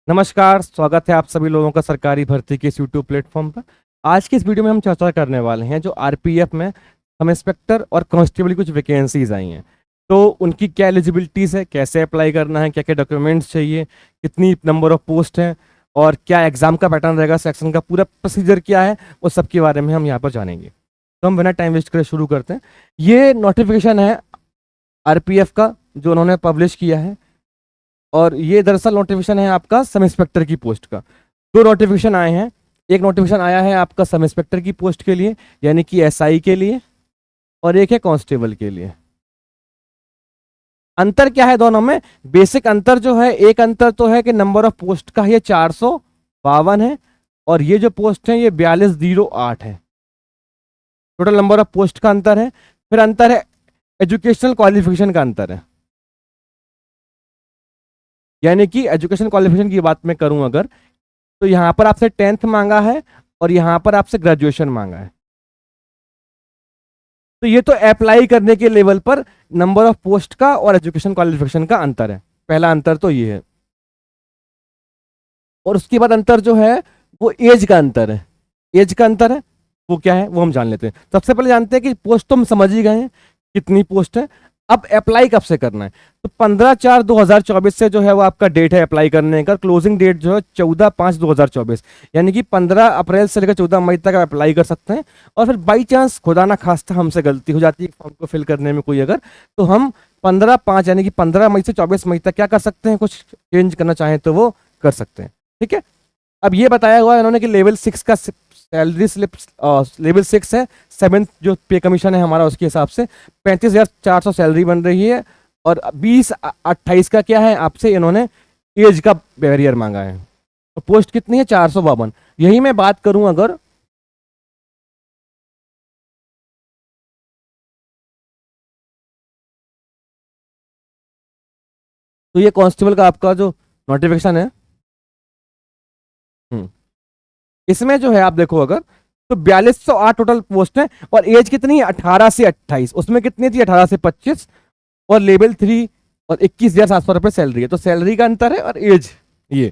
नमस्कार, स्वागत है आप सभी लोगों का सरकारी भर्ती के इस यूट्यूब प्लेटफॉर्म पर। आज की इस वीडियो में हम चर्चा करने वाले हैं जो आरपीएफ में सब इंस्पेक्टर और कांस्टेबल की कुछ वैकेंसीज आई हैं। तो उनकी क्या एलिजिबिलिटीज़ है, कैसे अप्लाई करना है, क्या क्या डॉक्यूमेंट्स चाहिए, कितनी नंबर ऑफ पोस्ट हैं और क्या एग्जाम का पैटर्न रहेगा, सेक्शन का पूरा प्रोसीजर क्या है, वो सब के बारे में हम यहाँ पर जानेंगे। तो हम बिना टाइम वेस्ट करे शुरू करते हैं। ये नोटिफिकेशन है आरपीएफ का जो उन्होंने पब्लिश किया है, और ये दरअसल नोटिफिकेशन है आपका सब इंस्पेक्टर की पोस्ट का। दो नोटिफिकेशन आए हैं। एक नोटिफिकेशन आया है आपका सब इंस्पेक्टर की पोस्ट के लिए, यानी कि एसआई के लिए, और एक है कांस्टेबल के लिए। अंतर क्या है दोनों में? बेसिक अंतर जो है, एक अंतर तो है कि नंबर ऑफ पोस्ट का ये 452 है और ये जो पोस्ट है ये 4208 है। टोटल नंबर ऑफ पोस्ट का अंतर है। फिर अंतर है एजुकेशनल क्वालिफिकेशन का अंतर है, यानी कि एजुकेशन क्वालिफिकेशन की बात मैं करूं अगर, तो यहां पर आपसे 10th मांगा है और यहां पर आपसे ग्रेजुएशन मांगा है। तो ये तो अप्लाई करने के लेवल पर नंबर ऑफ पोस्ट का और एजुकेशन क्वालिफिकेशन का अंतर है। पहला अंतर तो ये है। और उसके बाद अंतर जो है वो एज का अंतर है। एज का अंतर है वो क्या है वो हम जान लेते हैं। सबसे पहले जानते हैं कि पोस्ट तो हम समझ ही गए हैं कितनी पोस्ट है। अब अप्लाई कब से करना है? तो 15/4/2024 से जो है वो आपका डेट है अप्लाई करने का। क्लोजिंग डेट जो है 14/5/2024, यानी कि 15 अप्रैल से लेकर 14 मई तक आप अप्लाई कर सकते हैं। और फिर बाई चांस खुदा ना खास्ता हमसे गलती हो जाती है फॉर्म को फिल करने में कोई अगर, तो हम 15/5 यानी कि 15 मई से 24 मई तक क्या कर सकते हैं, कुछ चेंज करना चाहें तो वो कर सकते हैं। ठीक है। अब ये बताया हुआ है इन्होंने कि लेवल 6 का सैलरी स्लिप, लेवल 6 है, 7th जो पे कमीशन है हमारा उसके हिसाब से 35,400 सैलरी बन रही है। और 20-28 का क्या है आपसे इन्होंने एज का बैरियर मांगा है। तो पोस्ट कितनी है? 452। यही मैं बात करूं अगर, तो ये कांस्टेबल का आपका जो नोटिफिकेशन है, हम्म, इसमें जो है आप देखो अगर, तो 4208 टोटल पोस्ट है और एज कितनी है? 18 से 28। उसमें कितनी थी? 18 से 25। और लेवल 3 और 21,700 रुपये सैलरी है। तो सैलरी का अंतर है और एज ये।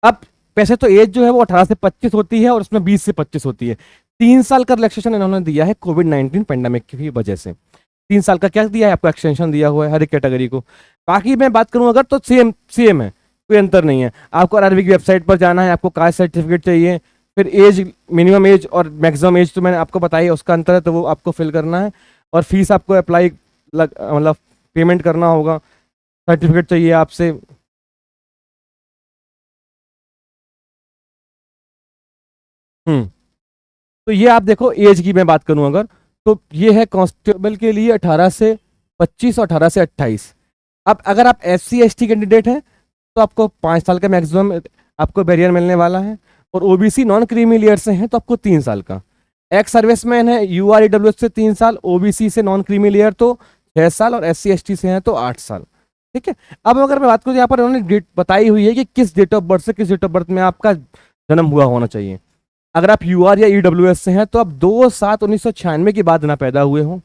अब पैसे तो एज जो है वो 18 से 25 होती है और उसमें 20 से 25 होती है। 3 साल का रिलैक्सेशन इन्होंने दिया है कोविड-19 पेंडेमिक की वजह से। 3 साल का क्या दिया है आपको? एक्सटेंशन दिया हुआ है हर एक कैटेगरी को। बाकी मैं बात करूं अगर, तो सेम सेम है, कोई अंतर नहीं है। आपको आरआरबी की वेबसाइट पर जाना है, आपको कास्ट सर्टिफिकेट चाहिए, फिर एज, मिनिमम एज और मैक्सिमम एज तो मैंने आपको बताई है, उसका अंतर है तो वो आपको फिल करना है। और फीस आपको अप्लाई मतलब पेमेंट करना होगा। सर्टिफिकेट चाहिए आपसे। हम्म। तो ये आप देखो, एज की मैं बात करूं अगर, तो ये है कांस्टेबल के लिए 18 से 25 और 18 से 28। अब अगर आप SC ST कैंडिडेट हैं तो आपको 5 साल का मैक्सिमम आपको बैरियर मिलने वाला है। और ओबीसी नॉन क्रीमी लेयर से हैं तो आपको 3 साल का। एक्स सर्विसमैन है UR EWS से 3 साल, ओबीसी से नॉन क्रीमी लेयर तो 6 साल और SC ST से हैं तो 8 साल। ठीक है। अब अगर मैं बात करूँ, यहाँ पर उन्होंने डेट बताई हुई है कि किस डेट ऑफ बर्थ से किस डेट ऑफ बर्थ में आपका जन्म हुआ होना चाहिए। अगर आप UR या EWS से हैं तो आप 2/7/1996 के बाद ना पैदा हुए हों।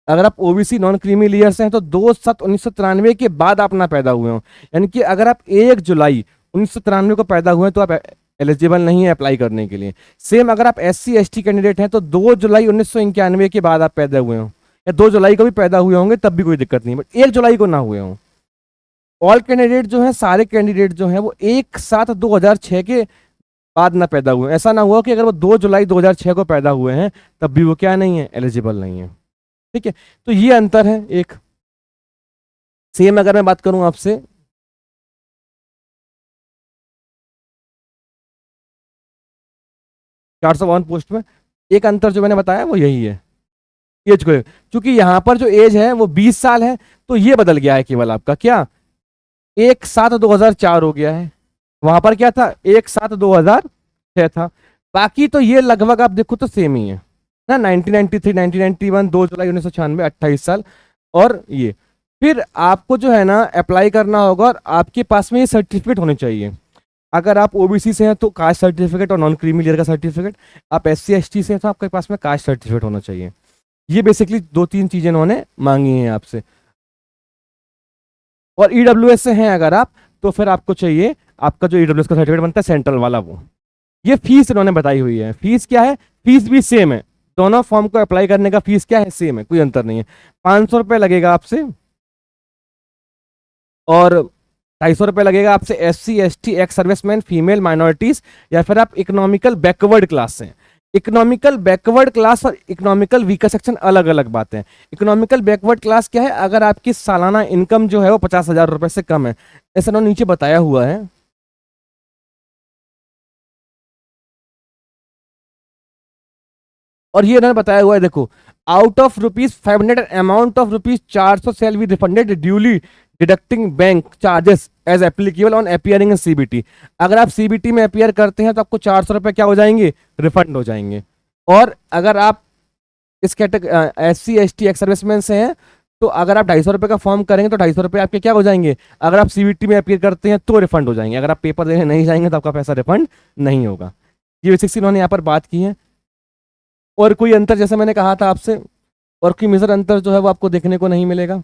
अगर आप ओबीसी नॉन क्रीमी लेयर से हैं तो 2/7/1993 के बाद आप ना पैदा हुए हों। यानी कि अगर आप 1 जुलाई 1993 को पैदा हुए हैं तो आप एलिजिबल नहीं है अप्लाई करने के लिए। सेम अगर आप SC ST कैंडिडेट हैं तो 2 जुलाई 1991 के बाद आप पैदा हुए हों, या 2 जुलाई को भी पैदा हुए होंगे तब भी कोई दिक्कत नहीं, बट 1 जुलाई को ना हुए हों। ऑल कैंडिडेट जो हैं, सारे कैंडिडेट जो हैं वो 1/7/2006 के बाद ना पैदा हुए। ऐसा ना हुआ कि अगर वो 2 जुलाई 2006 को पैदा हुए हैं तब भी वो क्या नहीं है, एलिजिबल नहीं है। ठीक है। तो ये अंतर है एक। सेम अगर मैं बात करूं आपसे, 452 पोस्ट में एक अंतर जो मैंने बताया वो यही है, एज को। क्योंकि यहां पर जो एज है वो 20 साल है, तो ये बदल गया है केवल आपका क्या, 1/7/2004 हो गया है। वहां पर क्या था? 1/7/2006 था। बाकी तो ये लगभग आप देखो तो सेम ही है ना। 1993, 1991, 2 जुलाई 1996, 28 साल। और ये फिर आपको जो है ना अप्लाई करना होगा और आपके पास में ये सर्टिफिकेट होने चाहिए। अगर आप ओबीसी से हैं तो कास्ट सर्टिफिकेट और नॉन क्रीमी लेयर का सर्टिफिकेट। आप SC ST से हैं तो आपके पास में कास्ट सर्टिफिकेट होना चाहिए। ये बेसिकली 2-3 चीजें इन्होंने मांगी हैं आपसे। और EWS से हैं अगर आप, तो फिर आपको चाहिए आपका जो ईडब्ल्यूएस का सर्टिफिकेट बनता है सेंट्रल वाला वो। ये फीस इन्होंने बताई हुई है, फीस क्या है, फीस भी सेम है, दोनों फॉर्म को अप्लाई करने का फीस क्या है, सेम है, कोई अंतर नहीं है। 500 रुपये लगेगा आपसे, और 250 रुपये लगेगा आपसे SC ST ex serviceman female minorities, या फिर आप इकोनॉमिकल बैकवर्ड क्लास से। इकोनॉमिकल बैकवर्ड क्लास और इकोनॉमिकल वीकर सेक्शन अलग अलग बातें हैं। इकोनॉमिकल बैकवर्ड क्लास क्या है, अगर आपकी सालाना इनकम जो है वो 50,000 रुपए से कम है, ऐसा उन्होंने नीचे बताया हुआ है। और ये इन्होंने बताया हुआ है, देखो, out of ₹500 amount of ₹400 shall be refunded duly deducting bank charges as applicable on appearing in CBT। अगर आप CBT में अपीयर करते हैं तो आपको 400 रुपए क्या हो जाएंगे, रिफंड हो जाएंगे। और अगर आप इस category SC ST ex serviceman से हैं, तो अगर आप 250 रुपए का फॉर्म करेंगे तो 250 रुपए आपके क्या हो जाएंगे, अगर आप CBT में अपीयर करते हैं तो रिफंड हो जाएंगे, अगर आप पेपर देने नहीं जाएंगे तो आपका पैसा रिफंड नहीं होगा। ये बेसिक्स इन्होंने यहाँ पर बात की है। और कोई अंतर, जैसे मैंने कहा था आपसे, और कोई मेजर अंतर जो है वो आपको देखने को नहीं मिलेगा,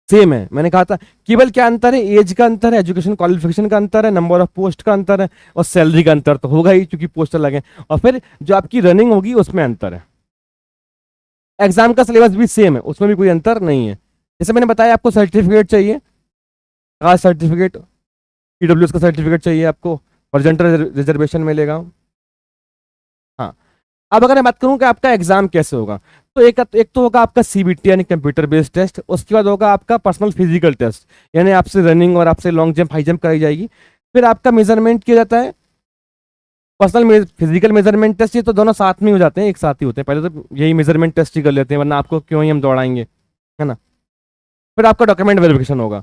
सेम है। मैंने कहा था केवल क्या अंतर है, एज का अंतर है, एजुकेशन क्वालिफिकेशन का अंतर है, नंबर ऑफ पोस्ट का अंतर है, और सैलरी का अंतर तो होगा ही क्योंकि पोस्ट अलग है, और फिर जो आपकी रनिंग होगी उसमें अंतर है। एग्जाम का सिलेबस भी सेम है, उसमें भी कोई अंतर नहीं है। जैसे मैंने बताया आपको सर्टिफिकेट चाहिए, कास्ट सर्टिफिकेट, EWS का सर्टिफिकेट चाहिए आपको, और जनरल रिजर्वेशन मिलेगा। हाँ, अब अगर मैं बात करूं कि आपका एग्जाम कैसे होगा, तो एक तो होगा आपका CBT यानी कंप्यूटर बेस्ड टेस्ट, उसके बाद होगा आपका पर्सनल फिजिकल टेस्ट, यानी आपसे रनिंग और आपसे लॉन्ग जंप हाई जंप कराई जाएगी। फिर आपका मेजरमेंट किया जाता है, पर्सनल फिजिकल मेजरमेंट टेस्ट, ये तो दोनों साथ में हो जाते हैं, एक साथ ही होते हैं, पहले तो यही मेजरमेंट टेस्ट ही कर लेते हैं, वरना आपको क्यों ही हम दौड़ाएंगे, है ना। फिर आपका डॉक्यूमेंट वेरिफिकेशन होगा।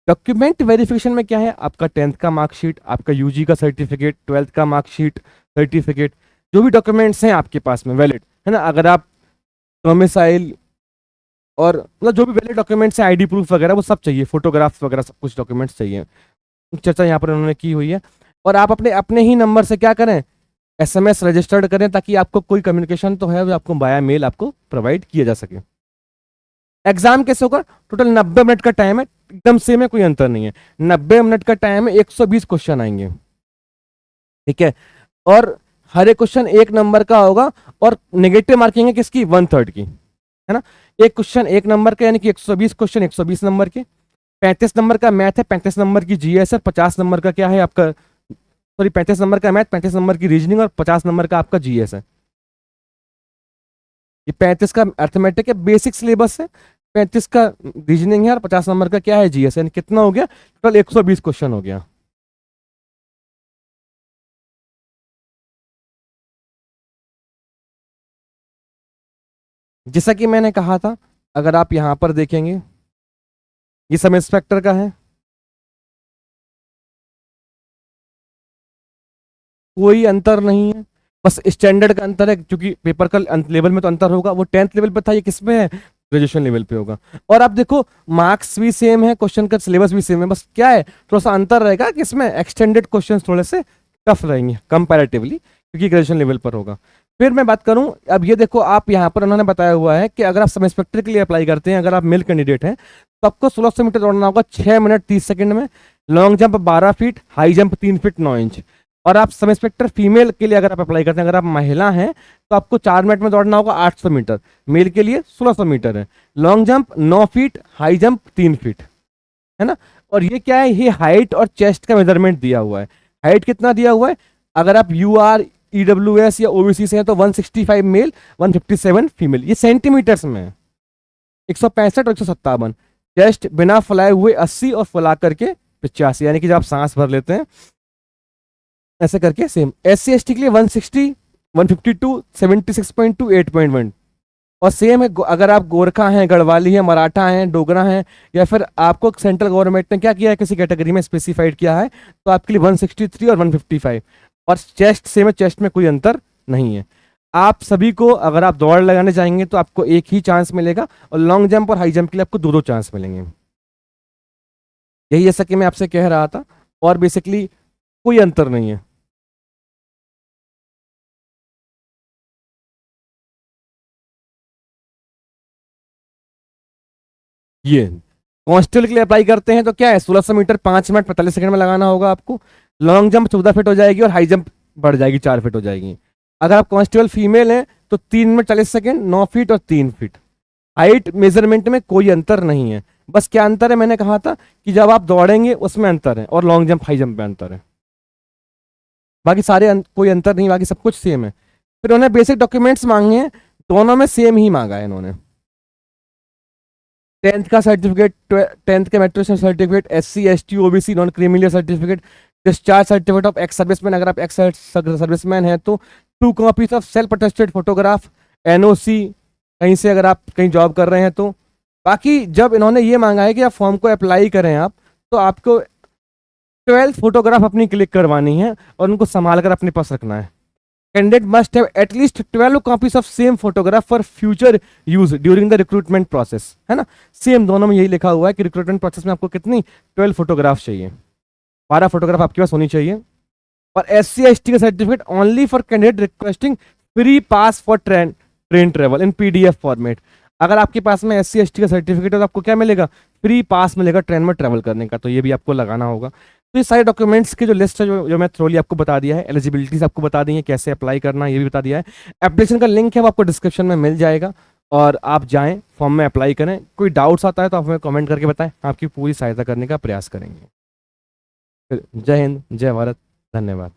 डॉक्यूमेंट वेरिफिकेशन में क्या है, आपका 10th का मार्कशीट, आपका UG का सर्टिफिकेट, 12th का मार्कशीट, सर्टिफिकेट, जो भी डॉक्यूमेंट्स हैं आपके पास में वैलिड, है ना। अगर आप डोमिसाइल और मतलब जो भी वैलिड डॉक्यूमेंट्स हैं, ID प्रूफ वगैरह, वो सब चाहिए, फोटोग्राफ्स वगैरह सब कुछ डॉक्यूमेंट्स चाहिए। चर्चा यहाँ पर उन्होंने की हुई है। और आप अपने अपने ही नंबर से क्या करें, SMS रजिस्टर्ड करें, ताकि आपको कोई कम्युनिकेशन तो है वो आपको बाया मेल आपको प्रोवाइड किया जा सके। एग्जाम कैसे होगा, टोटल 90 मिनट का टाइम है, एकदम सेम है, कोई अंतर नहीं है। 90 मिनट का टाइम है, 120 क्वेश्चन आएंगे, ठीक है। और हर एक क्वेश्चन 1 नंबर का होगा, और नेगेटिव मार्किंग है किसकी, 1/3 की, है ना। एक क्वेश्चन 1 नंबर का, यानी कि 120 क्वेश्चन 120 नंबर के। 35 नंबर का मैथ है, 35 नंबर की GS है, 50 नंबर का क्या है आपका, सॉरी, 35 नंबर का मैथ, 35 नंबर की रीजनिंग, और 50 नंबर का आपका GS है। ये 35 का अर्थमेटिक है, बेसिक सिलेबस है, 35 का रीजनिंग है, और 50 नंबर का क्या है, GS है। कितना हो गया, टोटल 120 क्वेश्चन हो गया। जैसा कि मैंने कहा था, अगर आप यहां पर देखेंगे, ये सब इंस्पेक्टर का है, कोई अंतर नहीं है, बस स्टैंडर्ड का अंतर है, क्योंकि पेपर का लेवल में तो अंतर होगा, वो 10th लेवल पे था, ये किस में है, ग्रेजुएशन लेवल पे होगा। और आप देखो, मार्क्स भी सेम है, क्वेश्चन का सिलेबस भी सेम है, बस क्या है, थोड़ा सा अंतर रहेगा कि इसमें एक्सटेंडेड क्वेश्चन थोड़े से टफ रहेंगे कंपैरेटिवली, क्योंकि ग्रेजुएशन लेवल पर होगा। फिर मैं बात करूं, अब ये देखो, आप यहाँ पर उन्होंने बताया हुआ है कि अगर आप सब इंस्पेक्टर के लिए अप्लाई करते हैं, अगर आप मेल कैंडिडेट हैं, तो आपको 1600 मीटर दौड़ना होगा 6 मिनट 30 सेकंड में, long jump 12 feet, high jump 3 feet 9 inch. और आप सब इंस्पेक्टर फीमेल के लिए अगर आप अप्लाई करते हैं, अगर आप महिला हैं, तो आपको 4 मिनट में दौड़ना होगा 800 मीटर, मेल के लिए 1600 मीटर है, long jump 9 feet, high jump 3 feet, है ना। और ये क्या है, ये हाइट और चेस्ट का मेजरमेंट दिया हुआ है। हाइट कितना दिया हुआ है, अगर आप UR EWS या OBC से हैं तो 165 मेल, 157 फीमेल, ये सेंटीमीटर्स में है। 165 और 157। चेस्ट बिना फुलाए हुए 80, और फुला करके 85, यानी कि जब आप सांस भर लेते हैं ऐसे करके सेम। SC ST के लिए 160, 152, 76.2, 8.1। और सेम है अगर आप गोरखा हैं, गढ़वाली हैं, मराठा हैं, डोगरा हैं, या फिर आपको सेंट्रल गवर्नमेंट ने क्या किया है, किसी कैटेगरी में स्पेसिफाइड किया है, तो आपके लिए 163 और 155। और चेस्ट सेम है, चेस्ट में कोई अंतर नहीं है। आप सभी को अगर आप दौड़ लगाने जाएंगे तो आपको एक ही चांस मिलेगा, और लॉन्ग जंप और हाई जंप के लिए आपको दो दो चांस मिलेंगे। यही जैसा कि मैं आपसे कह रहा था, और बेसिकली कोई अंतर नहीं है। ये कांस्टेबल के लिए अप्लाई करते हैं तो क्या है, 1600 मीटर 5 मिनट 45 सेकंड में लगाना होगा आपको। लॉन्ग जंप 14 फीट हो जाएगी और हाई जंप बढ़ जाएगी 4 फीट हो जाएगी। अगर आप कांस्टेबल फीमेल हैं तो 3 मिनट 40 सेकंड 9 फीट और 3 फीट। हाइट मेजरमेंट में कोई अंतर नहीं है, बस क्या अंतर है मैंने कहा था कि जब आप दौड़ेंगे उसमें अंतर है और लॉन्ग जंप हाई जंप में अंतर है, बाकी सारे कोई अंतर नहीं, बाकी सब कुछ सेम है। फिर उन्होंने बेसिक डॉक्यूमेंट्स मांगे हैं, दोनों में सेम ही मांगा है इन्होंने। 10th का सर्टिफिकेट, 10th के matriculation certificate, SC ST OBC non criminal certificate, discharge certificate of ex serviceman, अगर आप एक्स सर्विसमैन हैं तो 2 copies of self attested photograph, NOC कहीं से अगर आप कहीं जॉब कर रहे हैं तो। बाकी जब इन्होंने ये मांगा है कि आप फॉर्म को अप्लाई करें आप, तो आपको 12 फोटोग्राफ अपनी क्लिक करवानी है और उनको संभाल कर अपने पास रखना है। Candidate must have at least 12 copies of same photograph for future use during the recruitment process, है ना। सेम दोनों में यही लिखा हुआ है कि रिक्रूटमेंट प्रोसेस में आपको कितनी 12 फोटोग्राफ चाहिए, 12 फोटोग्राफ आपके पास होनी चाहिए। और SC ST का certificate only for candidate requesting free pass for train travel in PDF format. अगर आपके पास में SC ST का सर्टिफिकेट है तो आपको क्या मिलेगा, फ्री पास मिलेगा ट्रेन में ट्रेवल करने का, तो ये भी आपको लगाना होगा। तो ये सारे डॉक्यूमेंट्स की जो लिस्ट है जो मैं थ्रोली आपको बता दिया है, एलिजिबिलिटीज आपको बता दी है, कैसे अप्लाई करना है ये भी बता दिया है। एप्लीकेशन का लिंक है वो आपको डिस्क्रिप्शन में मिल जाएगा और आप जाएं फॉर्म में अप्लाई करें। कोई डाउट्स आता है तो आप हमें कमेंट करके बताएं, आपकी पूरी सहायता करने का प्रयास करेंगे। जय हिंद, जय भारत, धन्यवाद।